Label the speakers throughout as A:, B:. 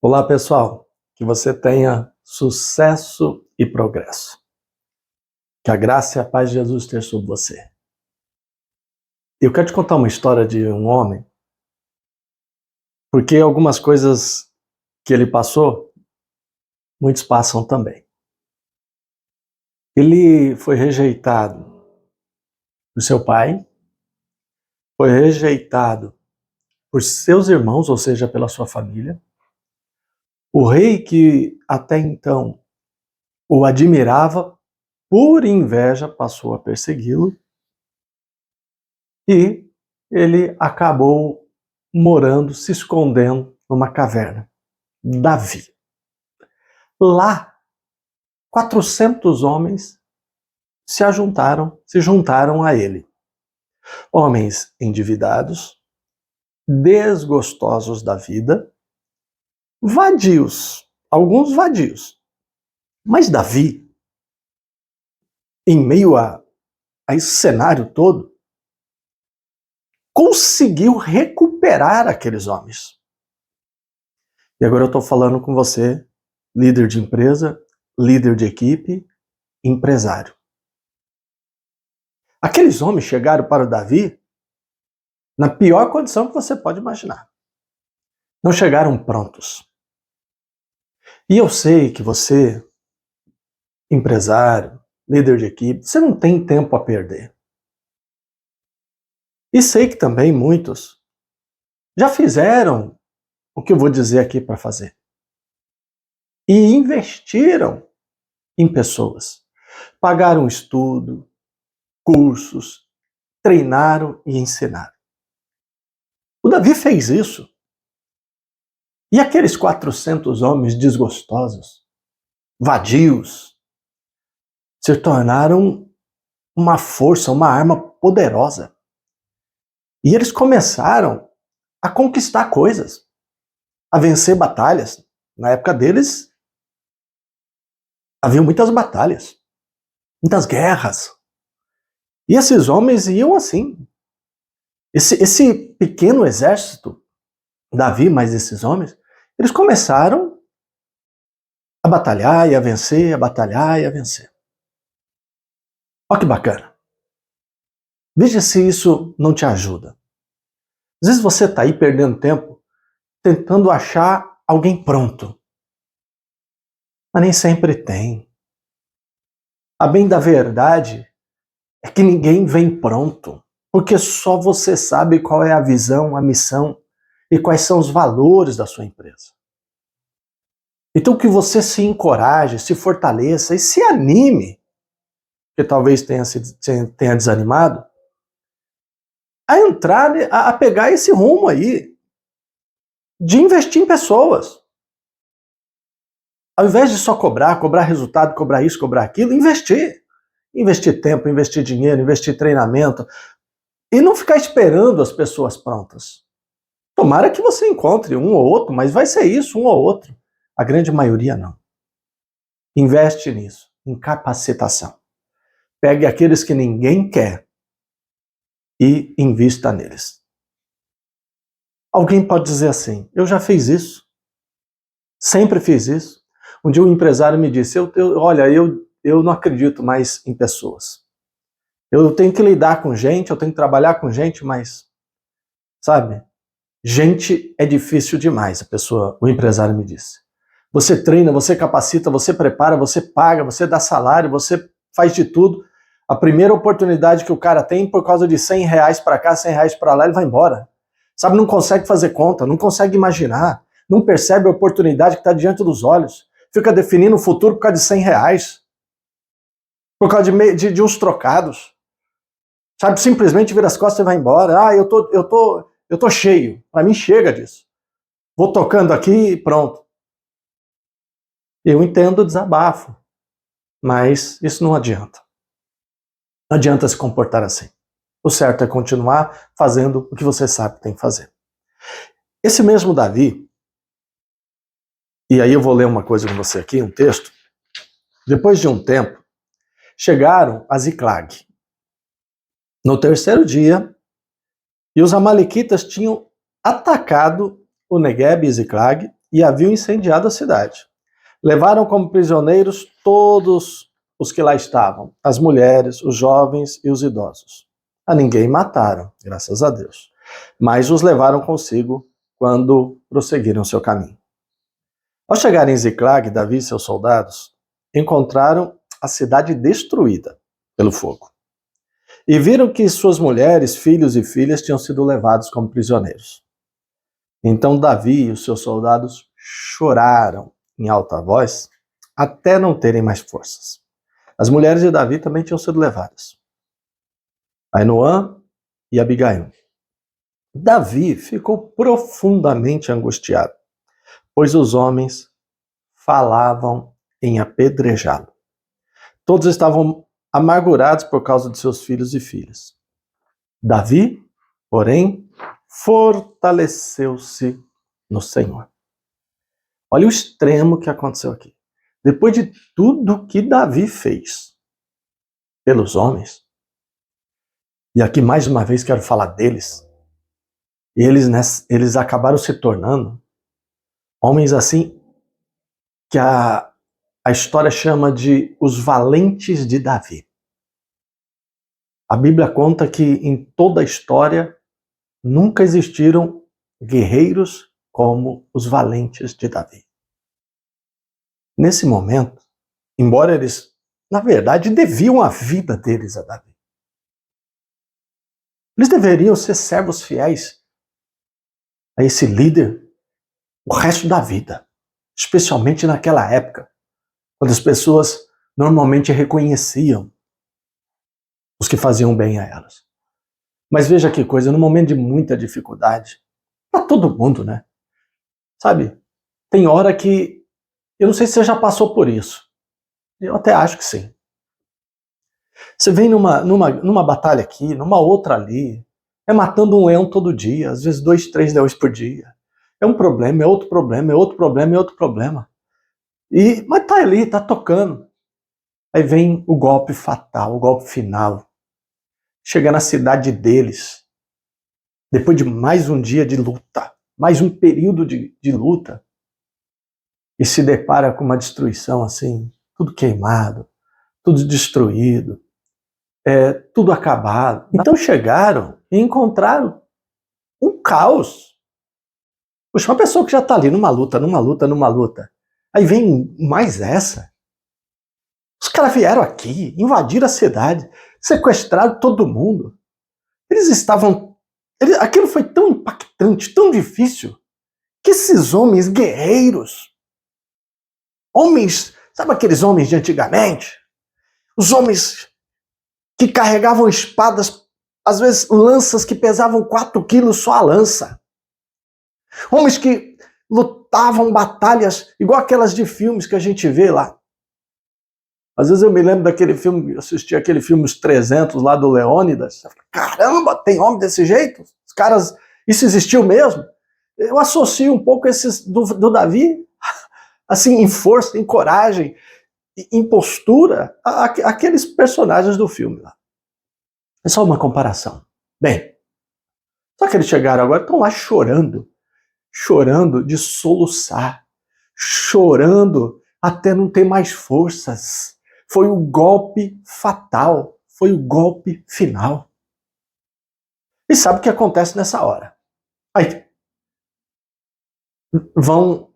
A: Olá, pessoal. Que você tenha sucesso e progresso. Que a graça e a paz de Jesus esteja sobre você. Eu quero te contar uma história de um homem, porque algumas coisas que ele passou, muitos passam também. Ele foi rejeitado por seu pai, foi rejeitado por seus irmãos, ou seja, pela sua família. O rei que até então o admirava, por inveja, passou a persegui-lo. E ele acabou morando, se escondendo numa caverna. Davi. Lá, 400 homens se juntaram a ele. Homens endividados, desgostosos da vida, vadios, alguns vadios. Mas Davi, em meio a esse cenário todo, conseguiu recuperar aqueles homens. E agora eu estou falando com você, líder de empresa, líder de equipe, empresário. Aqueles homens chegaram para o Davi na pior condição que você pode imaginar. Não chegaram prontos. E eu sei que você, empresário, líder de equipe, você não tem tempo a perder. E sei que também muitos já fizeram o que eu vou dizer aqui para fazer. E investiram em pessoas. Pagaram estudo, cursos, treinaram e ensinaram. O Davi fez isso. E aqueles 400 homens desgostosos, vadios, se tornaram uma força, uma arma poderosa. E eles começaram a conquistar coisas, a vencer batalhas. Na época deles, havia muitas batalhas, muitas guerras. E esses homens iam assim. Esse pequeno exército, Davi, mais esses homens, eles começaram a batalhar e a vencer, a batalhar e a vencer. Olha que bacana. Veja se isso não te ajuda. Às vezes você está aí perdendo tempo tentando achar alguém pronto. Mas nem sempre tem. A bem da verdade é que ninguém vem pronto. Porque só você sabe qual é a visão, a missão e quais são os valores da sua empresa. Então que você se encoraje, se fortaleça e se anime, que talvez tenha desanimado, a entrar, a pegar esse rumo aí, de investir em pessoas. Ao invés de só cobrar resultado, cobrar isso, cobrar aquilo, investir. Investir tempo, investir dinheiro, investir treinamento. E não ficar esperando as pessoas prontas. Tomara que você encontre um ou outro, mas vai ser isso, um ou outro. A grande maioria não. Investe nisso, em capacitação. Pegue aqueles que ninguém quer e invista neles. Alguém pode dizer assim, eu já fiz isso, sempre fiz isso. Um dia um empresário me disse, olha, eu não acredito mais em pessoas. Eu tenho que lidar com gente, eu tenho que trabalhar com gente, mas, sabe, gente é difícil demais, o empresário me disse. Você treina, você capacita, você prepara, você paga, você dá salário, você faz de tudo. A primeira oportunidade que o cara tem, por causa de R$100 para cá, R$100 para lá, ele vai embora. Sabe, não consegue fazer conta, não consegue imaginar, não percebe a oportunidade que está diante dos olhos. Fica definindo o futuro por causa de R$100. Por causa de uns trocados. Sabe, simplesmente vira as costas e vai embora. Ah, eu tô cheio. Para mim chega disso. Vou tocando aqui e pronto. Eu entendo o desabafo, mas isso não adianta. Não adianta se comportar assim. O certo é continuar fazendo o que você sabe que tem que fazer. Esse mesmo Davi, e aí eu vou ler uma coisa com você aqui, um texto. Depois de um tempo, chegaram a Ziclag. No terceiro dia, e os amalequitas tinham atacado o Negueb e Ziclag e haviam incendiado a cidade. Levaram como prisioneiros todos os que lá estavam, as mulheres, os jovens e os idosos. A ninguém mataram, graças a Deus, mas os levaram consigo quando prosseguiram seu caminho. Ao chegarem em Ziclag, Davi e seus soldados encontraram a cidade destruída pelo fogo e viram que suas mulheres, filhos e filhas tinham sido levados como prisioneiros. Então Davi e os seus soldados choraram em alta voz até não terem mais forças. As mulheres de Davi também tinham sido levadas, Ainoã e Abigail. Davi ficou profundamente angustiado, pois os homens falavam em apedrejá-lo. Todos estavam amargurados por causa de seus filhos e filhas. Davi, porém, fortaleceu-se no Senhor. Olha o extremo que aconteceu aqui. Depois de tudo que Davi fez pelos homens, e aqui mais uma vez quero falar deles, eles acabaram se tornando homens assim que a história chama de os valentes de Davi. A Bíblia conta que em toda a história nunca existiram guerreiros como os valentes de Davi. Nesse momento, embora eles, na verdade, deviam a vida deles a Davi, eles deveriam ser servos fiéis a esse líder o resto da vida, especialmente naquela época, quando as pessoas normalmente reconheciam os que faziam bem a elas. Mas veja que coisa, no momento de muita dificuldade, para todo mundo, né? Sabe, tem hora que, eu não sei se você já passou por isso, eu até acho que sim. Você vem numa batalha aqui, numa outra ali, matando um leão todo dia, às vezes 2, 3 leões por dia. É um problema, é outro problema, é outro problema, é outro problema. Mas tá ali, tá tocando. Aí vem o golpe fatal, o golpe final. Chega na cidade deles, depois de mais um dia de luta, mais um período de luta, e se depara com uma destruição assim, tudo queimado, tudo destruído, tudo acabado. Então chegaram e encontraram um caos. Poxa, uma pessoa que já está ali numa luta, aí vem mais essa. Os caras vieram aqui, invadiram a cidade, sequestraram todo mundo. Aquilo foi tão impactante, tão difícil, que esses homens guerreiros, homens, sabe aqueles homens de antigamente? Os homens que carregavam espadas, às vezes lanças que pesavam 4 quilos só a lança. Homens que lutavam batalhas igual aquelas de filmes que a gente vê lá. Às vezes eu me lembro daquele filme, eu assisti aquele filme Os 300 lá do Leônidas. Caramba, tem homem desse jeito? Os caras, isso existiu mesmo? Eu associo um pouco esses do Davi, assim, em força, em coragem, em postura, aqueles personagens do filme lá. É só uma comparação. Bem, só que eles chegaram agora, estão lá chorando de soluçar, chorando até não ter mais forças. Foi o golpe fatal, foi o golpe final. E sabe o que acontece nessa hora? Aí vão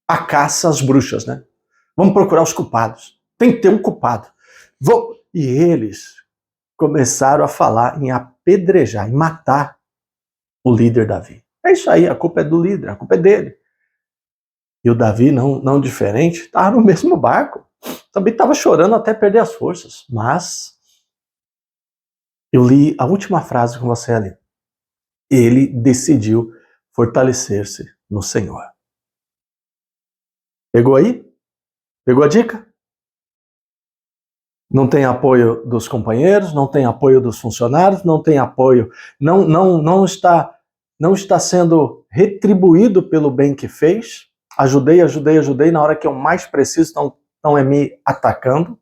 A: à caça às bruxas, né? Vamos procurar os culpados. Tem que ter um culpado. E eles começaram a falar em apedrejar, em matar o líder Davi. É isso aí, a culpa é do líder, a culpa é dele. E o Davi, não diferente, estava no mesmo barco. Também estava chorando até perder as forças. Mas eu li a última frase com você ali. Ele decidiu fortalecer-se no Senhor. Pegou aí? Pegou a dica? Não tem apoio dos companheiros, não tem apoio dos funcionários, não tem apoio, não está sendo retribuído pelo bem que fez. Ajudei, na hora que eu mais preciso, estão me atacando.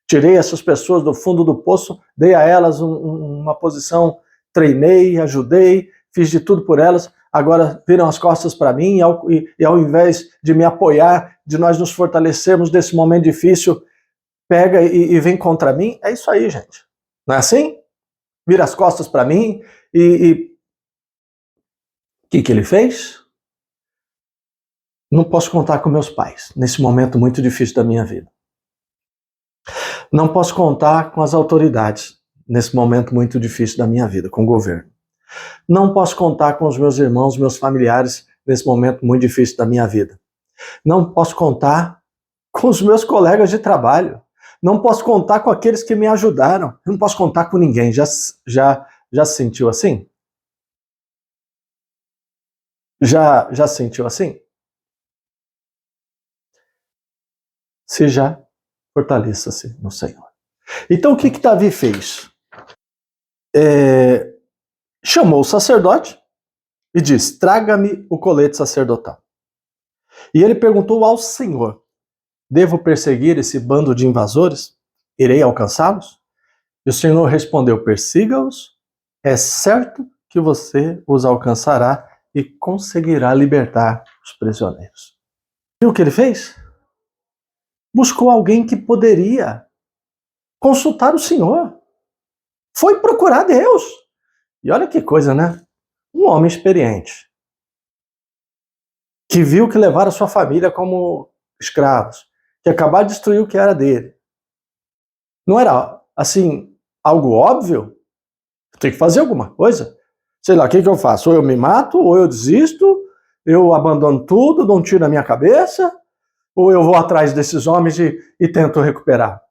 A: Tirei essas pessoas do fundo do poço, dei a elas uma posição, treinei, ajudei, fiz de tudo por elas. agora viram as costas para mim e ao invés de me apoiar, de nós nos fortalecermos desse momento difícil, pega e vem contra mim? É isso aí, gente. Não é assim? Vira as costas para mim e o que ele fez? Não posso contar com meus pais nesse momento muito difícil da minha vida. Não posso contar com as autoridades nesse momento muito difícil da minha vida, com o governo. Não posso contar com os meus irmãos, meus familiares nesse momento muito difícil da minha vida. Não posso contar com os meus colegas de trabalho. Não posso contar com aqueles que me ajudaram. Eu não posso contar com ninguém. Já se sentiu assim? Já se sentiu assim? Se já, fortaleça-se no Senhor. Então o que Davi fez? Chamou o sacerdote e disse: traga-me o colete sacerdotal. E ele perguntou ao Senhor: devo perseguir esse bando de invasores? Irei alcançá-los? E o Senhor respondeu: persiga-os, é certo que você os alcançará e conseguirá libertar os prisioneiros. E o que ele fez? Buscou alguém que poderia consultar o Senhor. Foi procurar Deus. E olha que coisa, né? Um homem experiente, que viu que levaram a sua família como escravos, que acabaram de destruir o que era dele. Não era, assim, algo óbvio? Tem que fazer alguma coisa. Sei lá, o que eu faço? Ou eu me mato, ou eu desisto, eu abandono tudo, dou um tiro na minha cabeça, ou eu vou atrás desses homens e tento recuperar.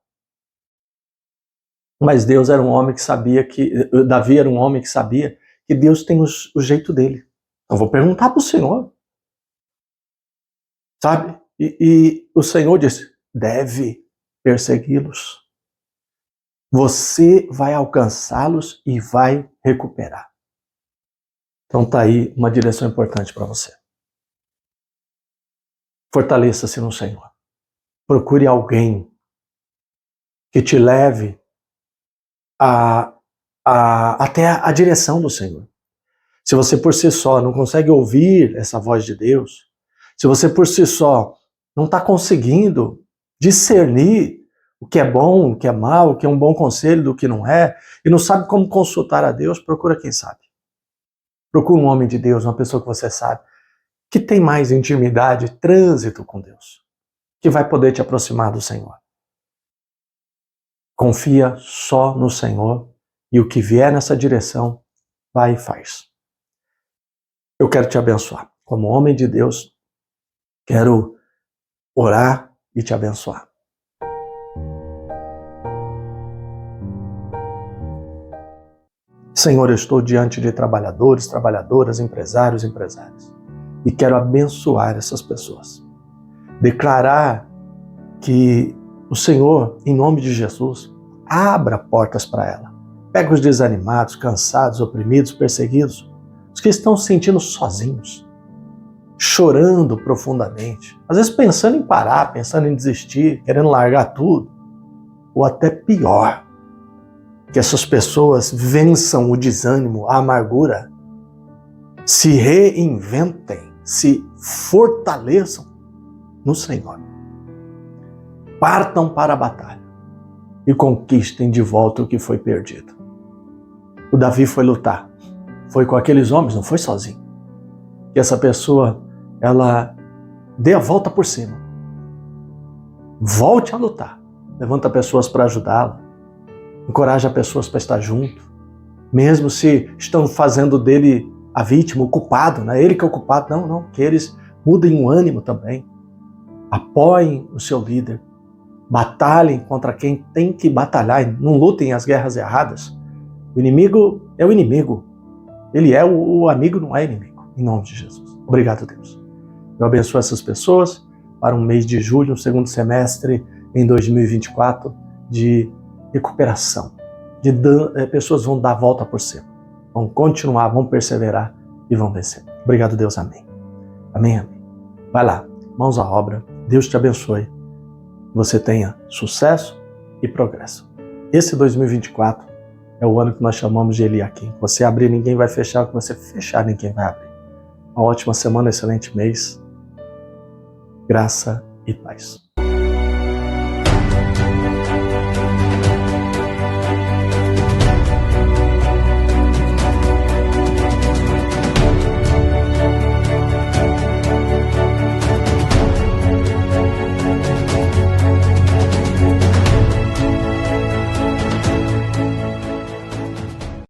A: Mas Deus era um homem que sabia Davi era um homem que sabia que Deus tem o jeito dele. Eu vou perguntar para o Senhor. Sabe? E o Senhor disse: deve persegui-los. Você vai alcançá-los e vai recuperar. Então tá aí uma direção importante para você. Fortaleça-se no Senhor. Procure alguém que te leve até a direção do Senhor. Se você por si só não consegue ouvir essa voz de Deus, se você por si só não está conseguindo discernir o que é bom, o que é mal, o que é um bom conselho do que não é, e não sabe como consultar a Deus, procura quem sabe. Procura um homem de Deus, uma pessoa que você sabe, que tem mais intimidade, trânsito com Deus, que vai poder te aproximar do Senhor. Confia só no Senhor e o que vier nessa direção, vai e faz. Eu quero te abençoar. Como homem de Deus, quero orar e te abençoar. Senhor, eu estou diante de trabalhadores, trabalhadoras, empresários, empresárias. E quero abençoar essas pessoas. Declarar que o Senhor, em nome de Jesus, abra portas para ela. Pega os desanimados, cansados, oprimidos, perseguidos, os que estão se sentindo sozinhos, chorando profundamente, às vezes pensando em parar, pensando em desistir, querendo largar tudo, ou até pior, que essas pessoas vençam o desânimo, a amargura, se reinventem, se fortaleçam no Senhor. Partam para a batalha e conquistem de volta o que foi perdido. O Davi foi lutar, foi com aqueles homens, não foi sozinho. Que essa pessoa, ela dê a volta por cima. Volte a lutar. Levanta pessoas para ajudá-la. Encoraja pessoas para estar junto. Mesmo se estão fazendo dele a vítima, o culpado, não é ele que é o culpado. Não, que eles mudem o ânimo também. Apoiem o seu líder. Batalhem contra quem tem que batalhar. Não lutem as guerras erradas. O inimigo é o inimigo. Ele é o amigo, não é inimigo. Em nome de Jesus. Obrigado, Deus. Eu abençoo essas pessoas para um mês de julho, um segundo semestre em 2024 de recuperação. Pessoas vão dar a volta por cima. Vão continuar, vão perseverar e vão vencer. Obrigado, Deus. Amém. Amém, amém. Vai lá, mãos à obra. Deus te abençoe. Você tenha sucesso e progresso. Esse 2024 é o ano que nós chamamos de Eliakim. Você abrir, ninguém vai fechar. O que você fechar, ninguém vai abrir. uma ótima semana, excelente mês. Graça e paz.